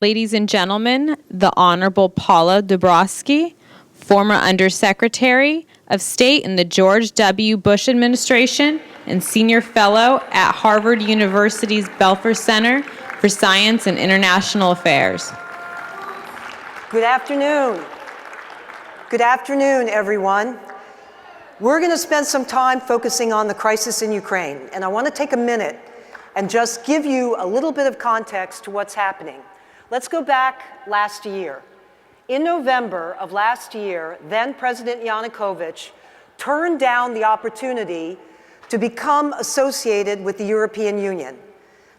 Ladies and gentlemen, the Honorable Paula Dobriansky, former Undersecretary of State in the George W. Bush administration and Senior Fellow at Harvard University's Belfer Center for Science and International Affairs. Good afternoon. Good afternoon, everyone. We're going to spend some time focusing on the crisis in Ukraine, and I want to take a minute and just give you a little bit of context to what's happening. Let's go back last year. In November of last year, then President Yanukovych turned down the opportunity to become associated with the European Union.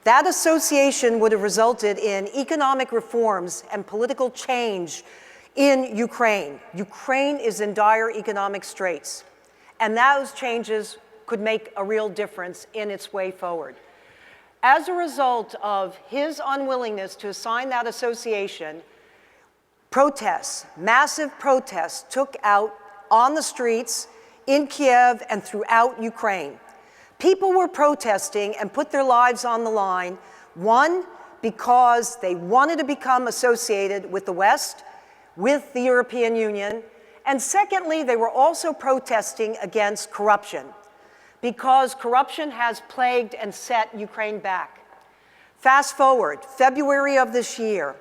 That association would have resulted in economic reforms and political change in Ukraine. Ukraine is in dire economic straits, and those changes could make a real difference in its way forward. As a result of his unwillingness to sign that association, protests, massive protests, took out on the streets in Kiev and throughout Ukraine. People were protesting and put their lives on the line, one, because they wanted to become associated with the West, with the European Union, and secondly, they were also protesting against corruption, because corruption has plagued and set Ukraine back. Fast forward, February of this year,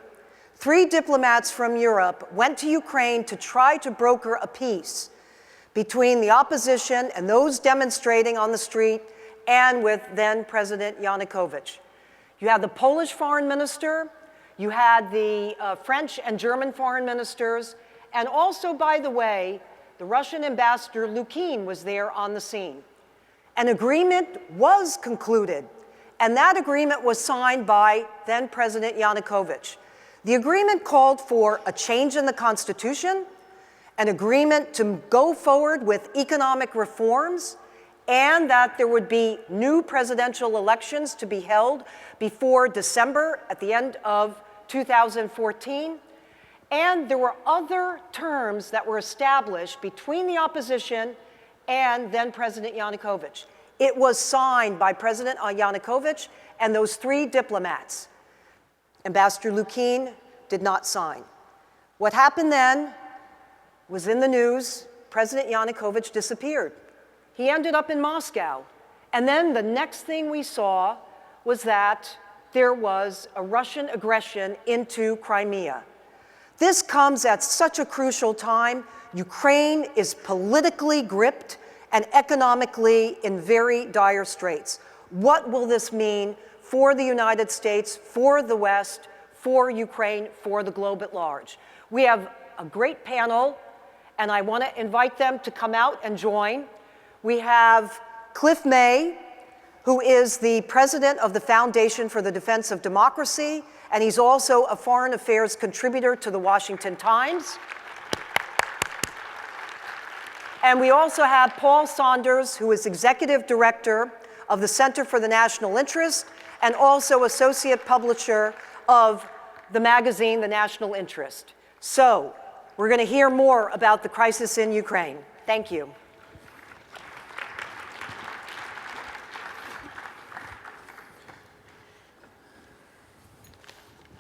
3 diplomats from Europe went to Ukraine to try to broker a peace between the opposition and those demonstrating on the street and with then President Yanukovych. You had the Polish foreign minister, you had the French and German foreign ministers, and also, by the way, the Russian ambassador Lukin was there on the scene. An agreement was concluded, and that agreement was signed by then President Yanukovych. The agreement called for a change in the Constitution, an agreement to go forward with economic reforms, and that there would be new presidential elections to be held before December at the end of 2014. And there were other terms that were established between the opposition and then President Yanukovych. It was signed by President Yanukovych and those 3 diplomats. Ambassador Lukin did not sign. What happened then was in the news. President Yanukovych disappeared. He ended up in Moscow. And then the next thing we saw was that there was a Russian aggression into Crimea. This comes at such a crucial time. Ukraine is politically gripped and economically in very dire straits. What will this mean for the United States, for the West, for Ukraine, for the globe at large? We have a great panel, and I want to invite them to come out and join. We have Cliff May, who is the president of the Foundation for the Defense of Democracy, and he's also a foreign affairs contributor to the Washington Times. And we also have Paul Saunders, who is executive director of the Center for the National Interest and also associate publisher of the magazine, The National Interest. So, we're going to hear more about the crisis in Ukraine. Thank you.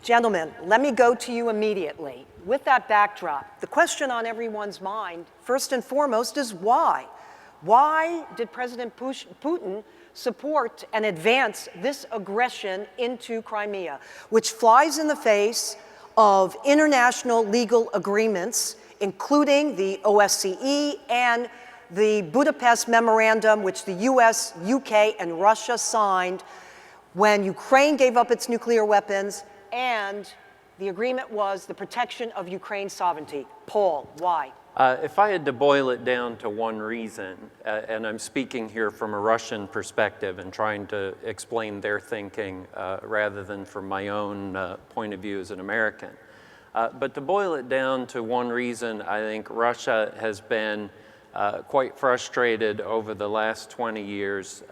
Gentlemen, let me go to you immediately. With that backdrop, the question on everyone's mind, first and foremost, is why? Why did President Putin support and advance this aggression into Crimea, which flies in the face of international legal agreements, including the OSCE and the Budapest Memorandum, which the US, UK, and Russia signed when Ukraine gave up its nuclear weapons, and the agreement was the protection of Ukraine's sovereignty. Paul, why? If I had to boil it down to one reason, and I'm speaking here from a Russian perspective and trying to explain their thinking rather than from my own point of view as an American, but to boil it down to one reason, I think Russia has been quite frustrated over the last 20 years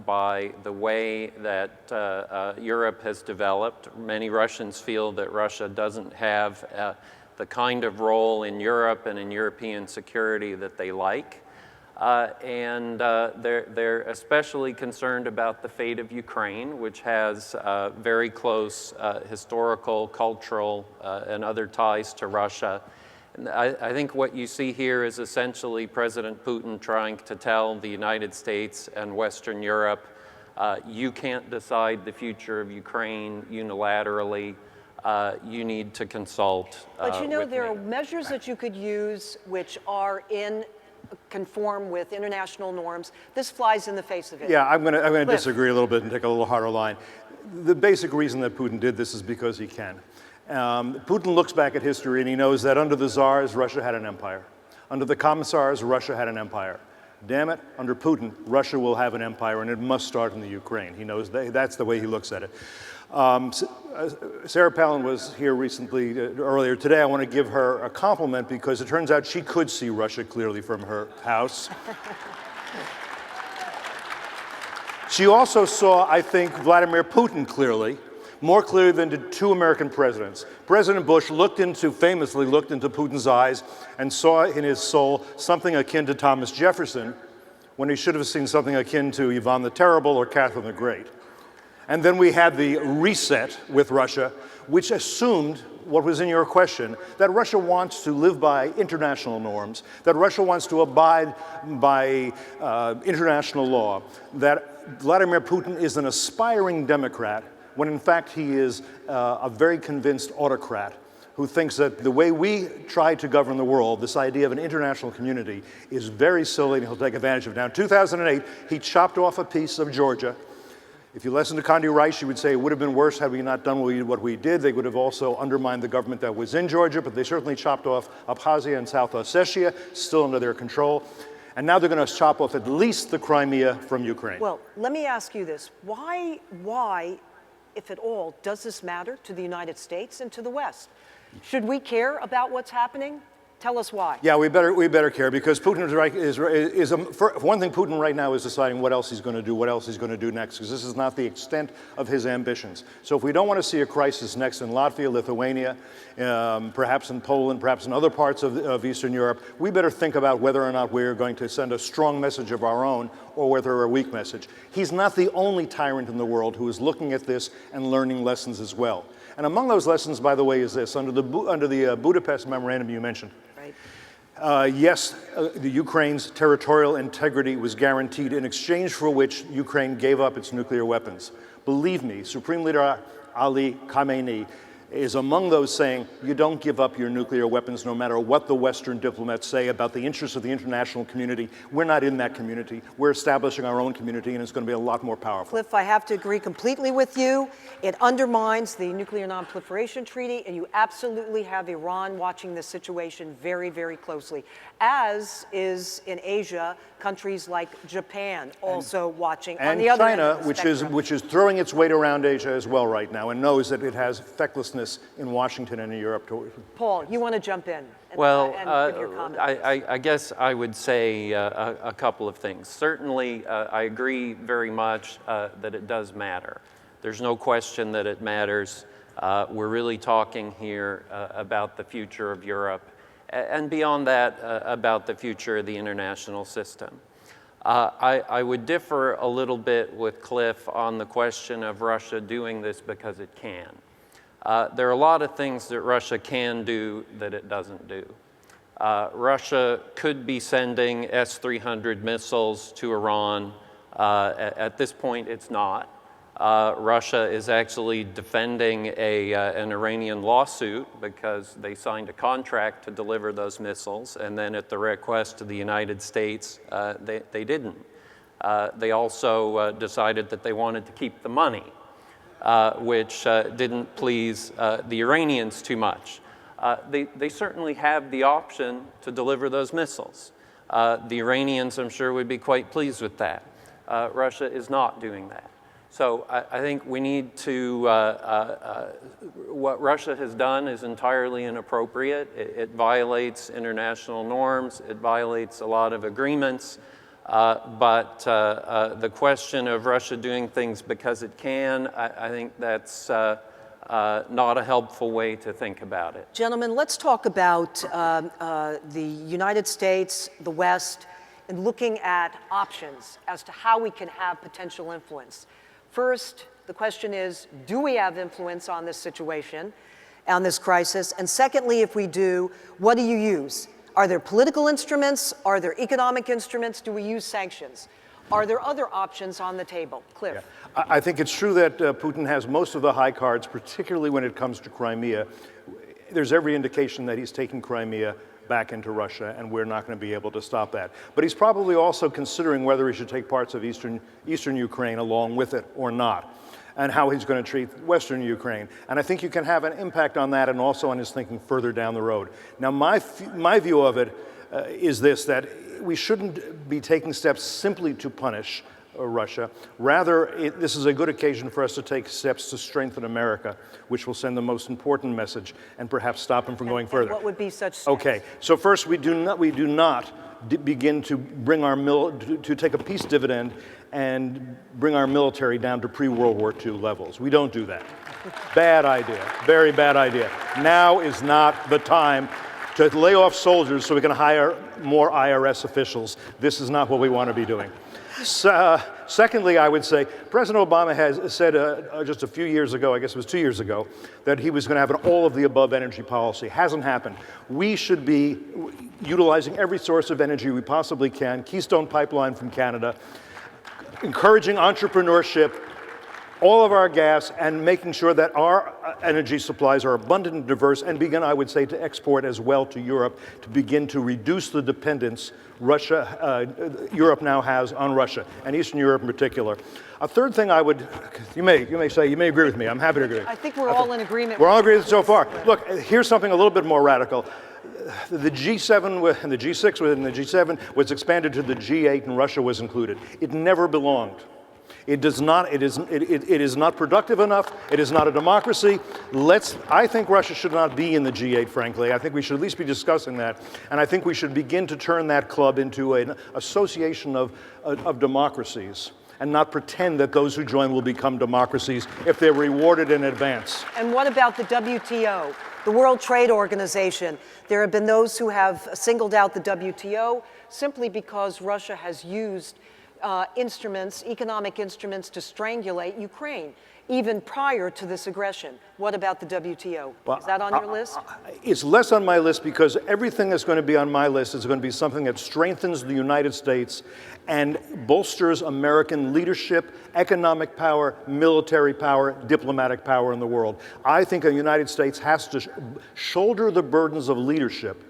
by the way that Europe has developed. Many Russians feel that Russia doesn't have the kind of role in Europe and in European security that they like. They're especially concerned about the fate of Ukraine, which has very close historical, cultural, and other ties to Russia. And I think what you see here is essentially President Putin trying to tell the United States and Western Europe, you can't decide the future of Ukraine unilaterally. You need to consult But you know, with there me. are measures that you could use which are conform with international norms. This flies in the face of it. Yeah, I'm going to Cliff. disagree a little bit and take a little harder line. The basic reason that Putin did this is because he can. Putin looks back at history and he knows that under the Tsars, Russia had an empire. Under the Commissars, Russia had an empire. Damn it, under Putin, Russia will have an empire, and it must start in the Ukraine. He knows that's the way he looks at it. Sarah Palin was here recently, earlier today. I want to give her a compliment because it turns out she could see Russia clearly from her house. She also saw, I think, Vladimir Putin clearly, more clearly than did two American presidents. President Bush famously looked into Putin's eyes and saw in his soul something akin to Thomas Jefferson, when he should have seen something akin to Ivan the Terrible or Catherine the Great. And then we had the reset with Russia, which assumed what was in your question, that Russia wants to live by international norms, that Russia wants to abide by international law, that Vladimir Putin is an aspiring Democrat, when in fact he is a very convinced autocrat who thinks that the way we try to govern the world, this idea of an international community, is very silly and he'll take advantage of it. Now, in 2008, he chopped off a piece of Georgia. If you listen to Condi Rice, she would say it would have been worse had we not done what we did. They would have also undermined the government that was in Georgia, but they certainly chopped off Abkhazia and South Ossetia, still under their control. And now they're going to chop off at least the Crimea from Ukraine. Well, let me ask you this. Why, if at all, does this matter to the United States and to the West? Should we care about what's happening? Tell us why. Yeah, we better care, because Putin for one thing, Putin right now is deciding what else he's going to do, what else he's going to do next, because this is not the extent of his ambitions. So if we don't want to see a crisis next in Latvia, Lithuania, perhaps in Poland, perhaps in other parts of Eastern Europe, we better think about whether or not we're going to send a strong message of our own or whether a weak message. He's not the only tyrant in the world who is looking at this and learning lessons as well. And among those lessons, by the way, is this. Under the Budapest Memorandum you mentioned, yes, the Ukraine's territorial integrity was guaranteed, in exchange for which Ukraine gave up its nuclear weapons. Believe me, Supreme Leader Ali Khamenei is among those saying, you don't give up your nuclear weapons no matter what the Western diplomats say about the interests of the international community. We're not in that community. We're establishing our own community, and it's going to be a lot more powerful. Cliff, I have to agree completely with you. It undermines the Nuclear Non-Proliferation Treaty, and you absolutely have Iran watching this situation very, very closely, as is in Asia, countries like Japan also watching. And on the other China, end of the which is throwing its weight around Asia as well right now, and knows that it has fecklessness in Washington and in Europe. Paul, you want to jump in Well, and give your comment? I guess I would say a couple of things. Certainly, I agree very much that it does matter. There's no question that it matters. We're really talking here about the future of Europe, and beyond that, about the future of the international system. I would differ a little bit with Cliff on the question of Russia doing this because it can. There are a lot of things that Russia can do that it doesn't do. Russia could be sending S-300 missiles to Iran. At this point, it's not. Russia is actually defending an Iranian lawsuit because they signed a contract to deliver those missiles, and then at the request of the United States, they didn't. They also decided that they wanted to keep the money, which didn't please the Iranians too much. They certainly have the option to deliver those missiles. The Iranians, I'm sure, would be quite pleased with that. Russia is not doing that. So I think we need to, what Russia has done is entirely inappropriate. It violates international norms. It violates a lot of agreements. But the question of Russia doing things because it can, I think that's not a helpful way to think about it. Gentlemen, let's talk about the United States, the West, and looking at options as to how we can have potential influence. First, the question is, do we have influence on this situation, on this crisis? And secondly, if we do, what do you use? Are there political instruments? Are there economic instruments? Do we use sanctions? Are there other options on the table? Cliff. Yeah. I think it's true that Putin has most of the high cards, particularly when it comes to Crimea. There's every indication that he's taking Crimea back into Russia, and we're not going to be able to stop that. But he's probably also considering whether he should take parts of eastern Ukraine along with it or not, and how he's going to treat western Ukraine. And I think you can have an impact on that and also on his thinking further down the road. Now, my view of it is this, that we shouldn't be taking steps simply to punish Russia. Rather, this is a good occasion for us to take steps to strengthen America, which will send the most important message and perhaps stop him from going further. What would be such steps? Okay, so first, we do not begin to bring our to take a peace dividend and bring our military down to pre-World War II levels. We don't do that. Bad idea, very bad idea. Now is not the time to lay off soldiers so we can hire more IRS officials. This is not what we want to be doing. Secondly, I would say President Obama has said just a few years ago, I guess it was 2 years ago, that he was going to have an all-of-the-above energy policy. Hasn't happened. We should be utilizing every source of energy we possibly can, Keystone Pipeline from Canada, encouraging entrepreneurship, all of our gas, and making sure that our energy supplies are abundant and diverse, and begin, I would say, to export as well to Europe to begin to reduce the dependence Europe now has on Russia, and Eastern Europe in particular. A third thing I would, you may agree with me. I'm happy to agree. I think we're all in agreement. We're all in agreement so far. Look, here's something a little bit more radical. The G7 and the G6 and the G7 was expanded to the G8, and Russia was included. It never belonged. It does not. It is not productive enough. It is not a democracy. I think Russia should not be in the G8. Frankly, I think we should at least be discussing that, and I think we should begin to turn that club into an association of democracies, and not pretend that those who join will become democracies if they're rewarded in advance. And what about the WTO, the World Trade Organization? There have been those who have singled out the WTO simply because Russia has used economic instruments to strangulate Ukraine, even prior to this aggression. What about the WTO? Is that on your list? It's less on my list because everything that's going to be on my list is going to be something that strengthens the United States and bolsters American leadership, economic power, military power, diplomatic power in the world. I think the United States has to shoulder the burdens of leadership.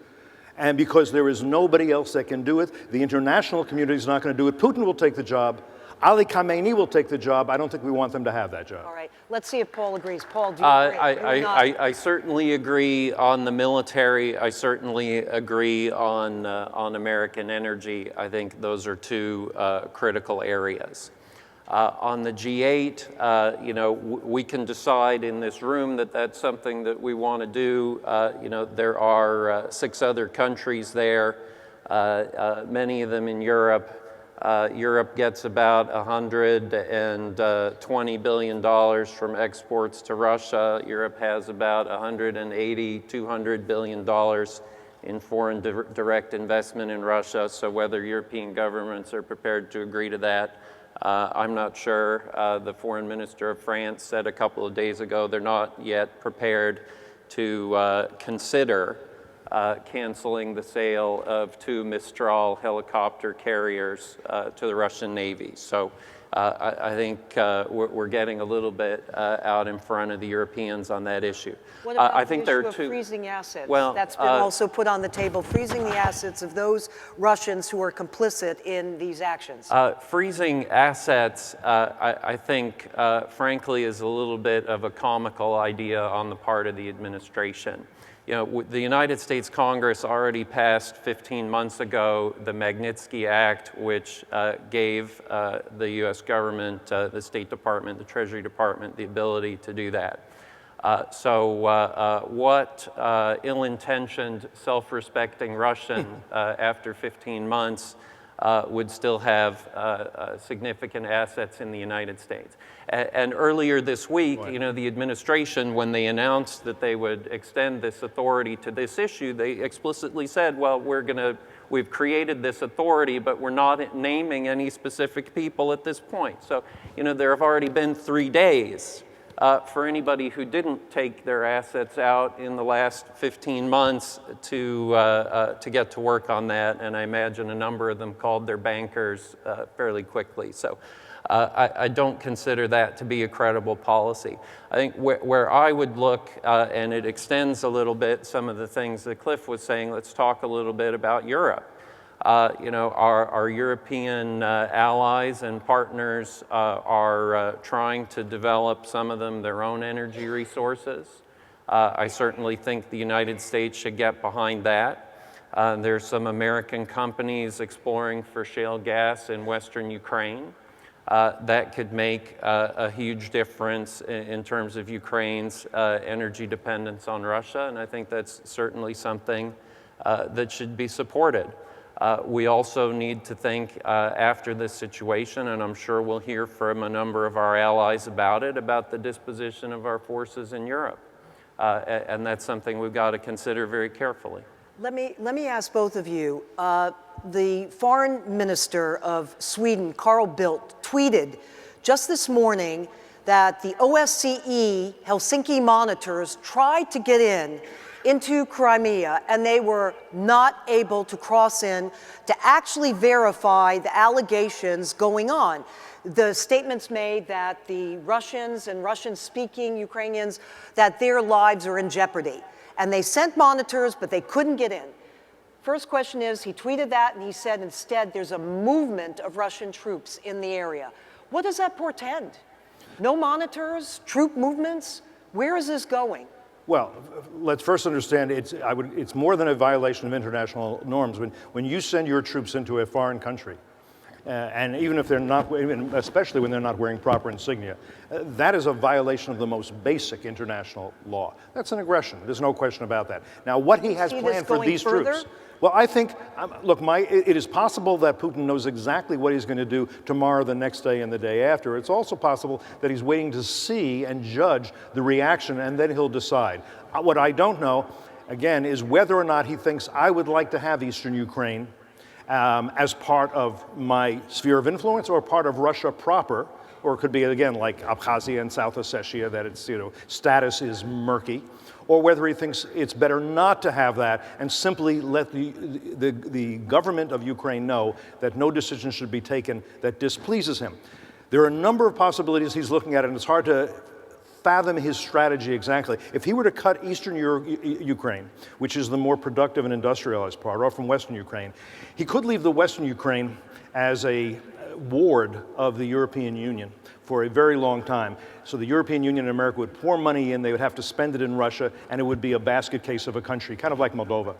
And because there is nobody else that can do it, the international community is not going to do it. Putin will take the job. Ali Khamenei will take the job. I don't think we want them to have that job. All right. Let's see if Paul agrees. Paul, do you agree? I certainly agree on the military. I certainly agree on American energy. I think those are two critical areas. On the G8, we can decide in this room that that's something that we want to do. There are 6 other countries there, many of them in Europe. Europe gets about $120 billion from exports to Russia. Europe has about $180, $200 billion in foreign direct investment in Russia. So whether European governments are prepared to agree to that, I'm not sure. The foreign minister of France said a couple of days ago they're not yet prepared to consider canceling the sale of 2 Mistral helicopter carriers to the Russian Navy. So I think we're getting a little bit out in front of the Europeans on that issue. What about I think the issue there are of two freezing assets? Well, that's been also put on the table, freezing the assets of those Russians who are complicit in these actions. Freezing assets, I think, frankly, is a little bit of a comical idea on the part of the administration. The United States Congress already passed 15 months ago the Magnitsky Act, which gave the U.S. government, the State Department, the Treasury Department, the ability to do that. What ill-intentioned, self-respecting Russian after 15 months would still have significant assets in the United States. And earlier this week, the administration, when they announced that they would extend this authority to this issue, they explicitly said, well, we're going we've created this authority, but we're not naming any specific people at this point. So, there have already been 3 days for anybody who didn't take their assets out in the last 15 months to get to work on that, and I imagine a number of them called their bankers fairly quickly. So I don't consider that to be a credible policy. I think where I would look, and it extends a little bit some of the things that Cliff was saying, let's talk a little bit about Europe. Our European allies and partners are trying to develop, some of them, their own energy resources. I certainly think the United States should get behind that. There's some American companies exploring for shale gas in Western Ukraine. That could make a huge difference in terms of Ukraine's energy dependence on Russia, and I think that's certainly something that should be supported. We also need to think after this situation, and I'm sure we'll hear from a number of our allies about it, about the disposition of our forces in Europe. And that's something we've got to consider very carefully. Let me ask both of you. The foreign minister of Sweden, Carl Bildt, tweeted just this morning that the OSCE Helsinki monitors tried to get into Crimea, and they were not able to cross in to actually verify the allegations going on. The statements made that the Russians and Russian-speaking Ukrainians, that their lives are in jeopardy. And they sent monitors, but they couldn't get in. First question is, he tweeted that, and he said instead there's a movement of Russian troops in the area. What does that portend? No monitors, troop movements? Where is this going? Well, let's first understand it's more than a violation of international norms. When you send your troops into a foreign country, and even if they're not, especially when they're not wearing proper insignia, that is a violation of the most basic international law. That's an aggression. There's no question about that. Now, what he has planned for these troops. Well, I think, look, it is possible that Putin knows exactly what he's going to do tomorrow, the next day, and the day after. It's also possible that he's waiting to see and judge the reaction, and then he'll decide. What I don't know, again, is whether or not he thinks I would like to have Eastern Ukraine as part of my sphere of influence or part of Russia proper, or it could be, again, like Abkhazia and South Ossetia, that its status is murky, or whether he thinks it's better not to have that and simply let the government of Ukraine know that no decision should be taken that displeases him. There are a number of possibilities he's looking at, and it's hard to fathom his strategy exactly. If he were to cut Eastern Ukraine, which is the more productive and industrialized part, or from Western Ukraine, he could leave the Western Ukraine as a ward of the European Union for a very long time. So the European Union and America would pour money in, they would have to spend it in Russia, and it would be a basket case of a country, kind of like Moldova.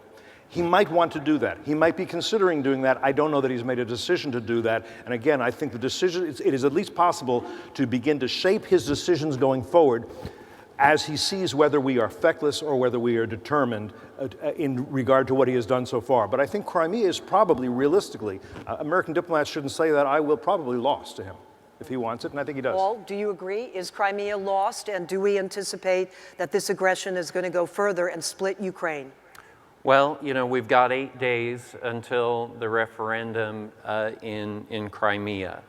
He might want to do that. He might be considering doing that. I don't know that he's made a decision to do that. And again, I think the decision, it is at least possible to begin to shape his decisions going forward as he sees whether we are feckless or whether we are determined in regard to what he has done so far. But I think Crimea is probably, realistically, American diplomats shouldn't say that, I will probably lost to him if he wants it, and I think he does. Paul, do you agree? Is Crimea lost, and do we anticipate that this aggression is going to go further and split Ukraine? Well, we've got 8 days until the referendum in Crimea.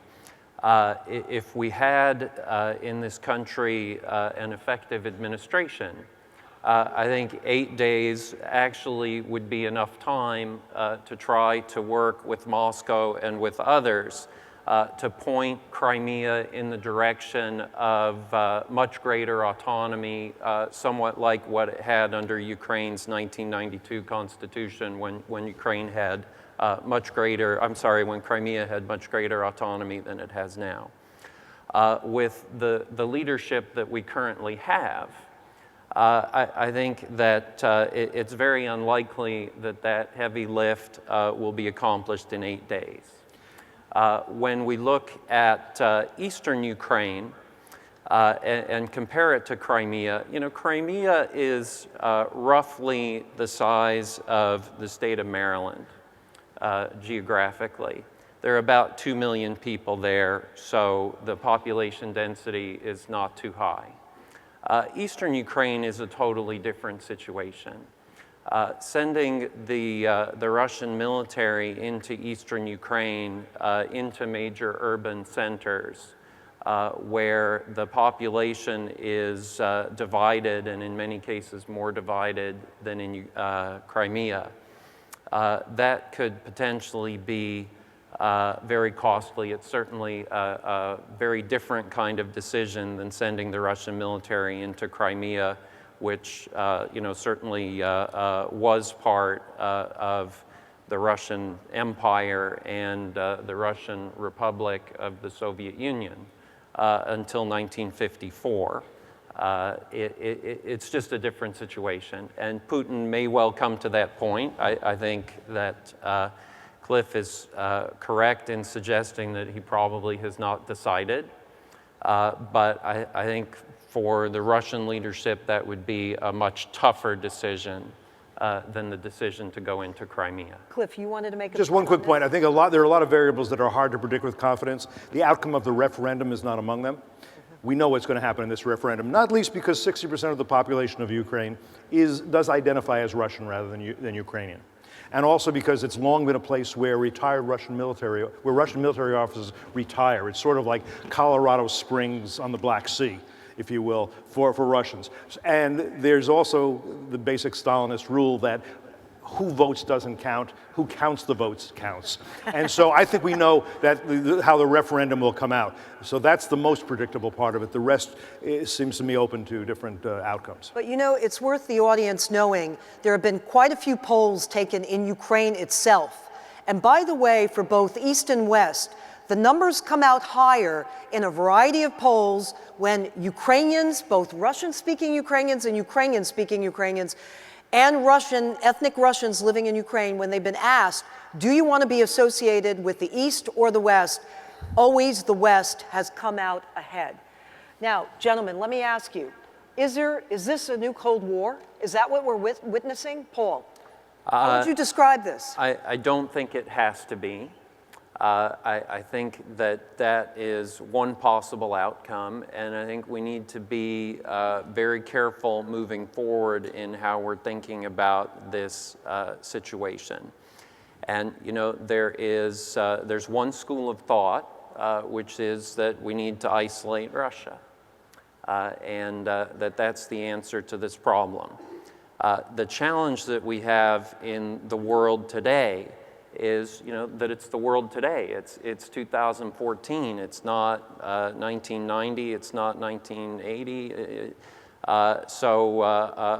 If we had in this country an effective administration, I think 8 days actually would be enough time to try to work with Moscow and with others to point Crimea in the direction of much greater autonomy, somewhat like what it had under Ukraine's 1992 constitution when Ukraine had when Crimea had much greater autonomy than it has now. With the leadership that we currently have, I think that it's very unlikely that heavy lift will be accomplished in 8 days. When we look at eastern Ukraine and compare it to Crimea, Crimea is roughly the size of the state of Maryland geographically. There are about 2 million people there, so the population density is not too high. Eastern Ukraine is a totally different situation. Sending the Russian military into eastern Ukraine, into major urban centers, where the population is divided, and in many cases more divided than in Crimea, that could potentially be very costly. It's certainly a very different kind of decision than sending the Russian military into Crimea, which certainly was part of the Russian Empire and the Russian Republic of the Soviet Union until 1954. It's just a different situation, and Putin may well come to that point. I think that Cliff is correct in suggesting that he probably has not decided, but I think for the Russian leadership that would be a much tougher decision than the decision to go into Crimea. Cliff, you wanted to make just one quick point. I think there are a lot of variables that are hard to predict with confidence. The outcome of the referendum is not among them. We know what's going to happen in this referendum, not least because 60% of the population of Ukraine does identify as Russian rather than Ukrainian. And also because it's long been a place where Russian military officers retire. It's sort of like Colorado Springs on the Black Sea, if you will, for Russians. And there's also the basic Stalinist rule that who votes doesn't count, who counts the votes counts. And so I think we know that how the referendum will come out. So that's the most predictable part of it. The rest seems to me open to different outcomes. But it's worth the audience knowing there have been quite a few polls taken in Ukraine itself. And by the way, for both East and West, the numbers come out higher in a variety of polls when Ukrainians, both Russian-speaking Ukrainians and Ukrainian-speaking Ukrainians, and ethnic Russians living in Ukraine, when they've been asked, do you want to be associated with the East or the West? Always the West has come out ahead. Now, gentlemen, let me ask you, is this a new Cold War? Is that what we're witnessing? Paul, how would you describe this? I don't think it has to be. I think that is one possible outcome, and I think we need to be very careful moving forward in how we're thinking about this situation. And there's one school of thought, which is that we need to isolate Russia, and that's the answer to this problem. The challenge that we have in the world today is that it's the world today. It's 2014. It's not 1990. It's not 1980. So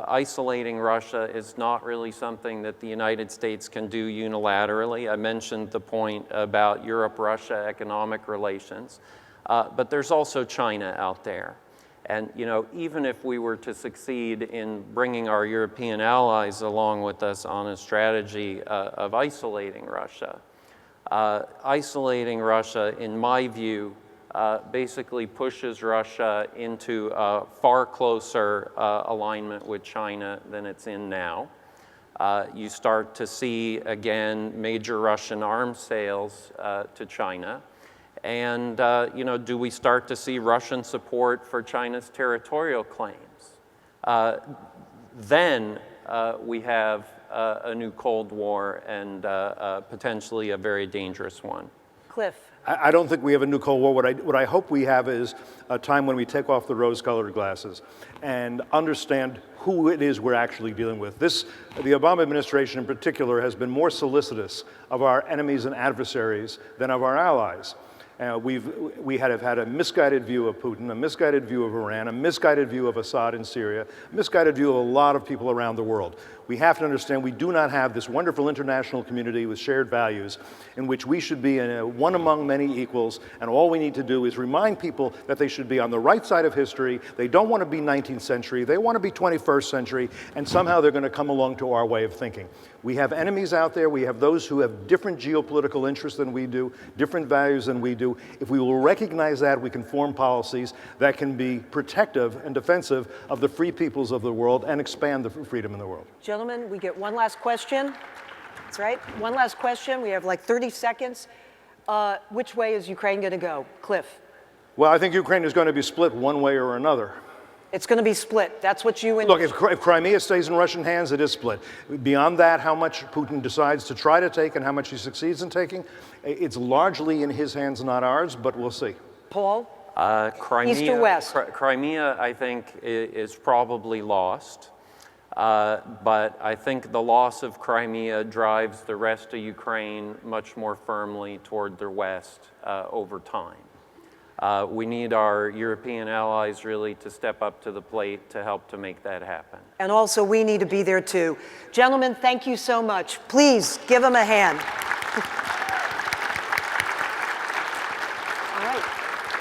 isolating Russia is not really something that the United States can do unilaterally. I mentioned the point about Europe-Russia economic relations, but there's also China out there. And even if we were to succeed in bringing our European allies along with us on a strategy of isolating Russia, in my view, basically pushes Russia into a far closer alignment with China than it's in now. You start to see, again, major Russian arms sales to China. And, do we start to see Russian support for China's territorial claims? Then we have a new Cold War and potentially a very dangerous one. Cliff. I don't think we have a new Cold War. What I hope we have is a time when we take off the rose-colored glasses and understand who it is we're actually dealing with. The Obama administration in particular has been more solicitous of our enemies and adversaries than of our allies. We have had a misguided view of Putin, a misguided view of Iran, a misguided view of Assad in Syria, a misguided view of a lot of people around the world. We have to understand we do not have this wonderful international community with shared values in which we should be one among many equals, and all we need to do is remind people that they should be on the right side of history. They don't want to be 19th century, they want to be 21st century, and somehow they're going to come along to our way of thinking. We have enemies out there, we have those who have different geopolitical interests than we do, different values than we do. If we will recognize that, we can form policies that can be protective and defensive of the free peoples of the world and expand the freedom in the world. Gentlemen, we get one last question. That's right, one last question. We have like 30 seconds. Which way is Ukraine going to go? Cliff. Well, I think Ukraine is going to be split one way or another. It's going to be split. That's what you... Look, if Crimea stays in Russian hands, it is split. Beyond that, how much Putin decides to try to take and how much he succeeds in taking, it's largely in his hands, not ours, but we'll see. Paul? Crimea, East or west? Crimea, I think, is probably lost. But I think the loss of Crimea drives the rest of Ukraine much more firmly toward the west over time. We need our European allies really to step up to the plate to help to make that happen. And also, we need to be there too. Gentlemen, thank you so much. Please give them a hand.